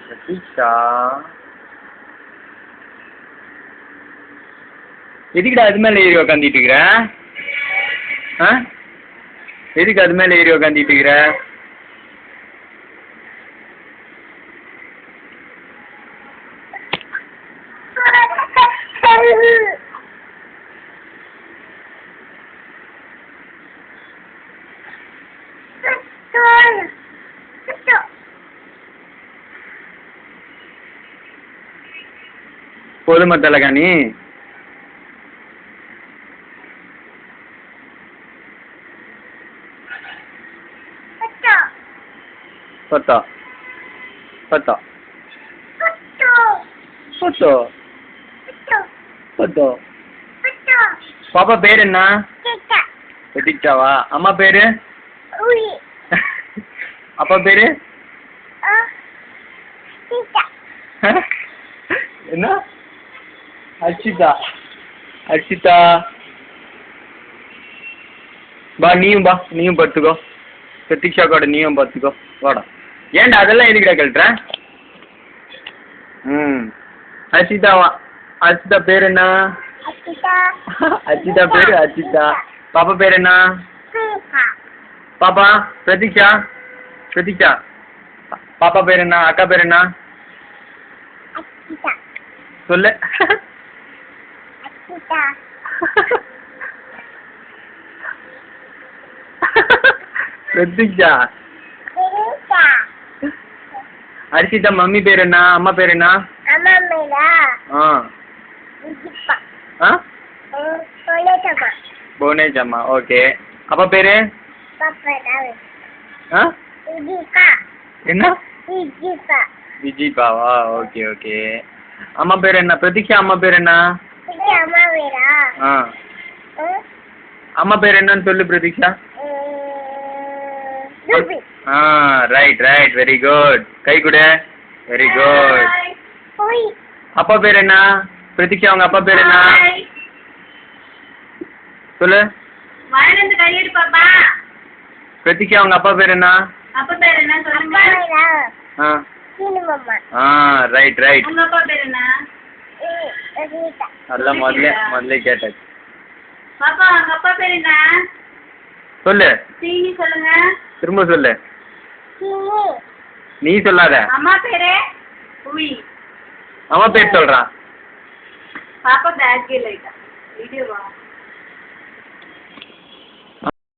பிரதீக்ஷா எதுக்குடா அது மேலே ஏறி உக்காந்துட்டு இருக்கிற? ஆ எதுக்கு அது மேலே ஏறி உக்காந்துட்டு இருக்கிற? போதுமா தலகாணி? பத்தா பத்தா பத்தா பத்தா. பாப்பா பேர் என்ன? பிரதீக்ஷாவா? அம்மா பேரு? அப்பா பேரு என்ன? அர்ஷிதா. அர்ஷிதா பா, நீயும் படுத்துக்கோ. பிரதீக்ஷா கூட நீயும் படுத்துக்கோ. வாடா. ஏன்டா அதெல்லாம் எதுக்குடா கழட்டுற? அர்ஷிதாவா? அர்ஷிதா பேர் என்ன? அர்ஷிதா பேரு அர்ஷிதா. பாப்பா பேர் என்ன? பாப்பா பிரதீக்ஷா. பிரதீக்ஷா பாப்பா பேர் என்ன? அக்கா பேர் என்ன? சொல்லு. பிரதீக்ஷா. அர்ஷிதா மம்மி பேர் என்ன? அம்மா பேர் என்ன? புவனேஜம்மா. ஓகே. அப்பா பேரு? என்ன? விஜிபாவா? Okay okay. அம்மா பேர் என்ன? பிரதீக்ஷா அம்மா பேர் என்ன? அம்மா பேர் என்னன்னு சொல்லு Pratiksha. Right right, very good. கை கொடு. Very good. அப்பா பேர் என்ன? பிரதீக்ஷா அவங்க அப்பா பேர் என்ன? சொல்லு. பிரதீக்ஷா அவங்க அப்பா பேர் என்ன? Right right. அதெல்லாம் முதல்ல கேட்டாச்சு. சொல்லு. திரும்ப சொல்லு. நீ சொல்லாத. அம்மா பேரு அம்மா பேர் சொல்றான். பாப்பா பேக் இல்லையா? வீடியோவா?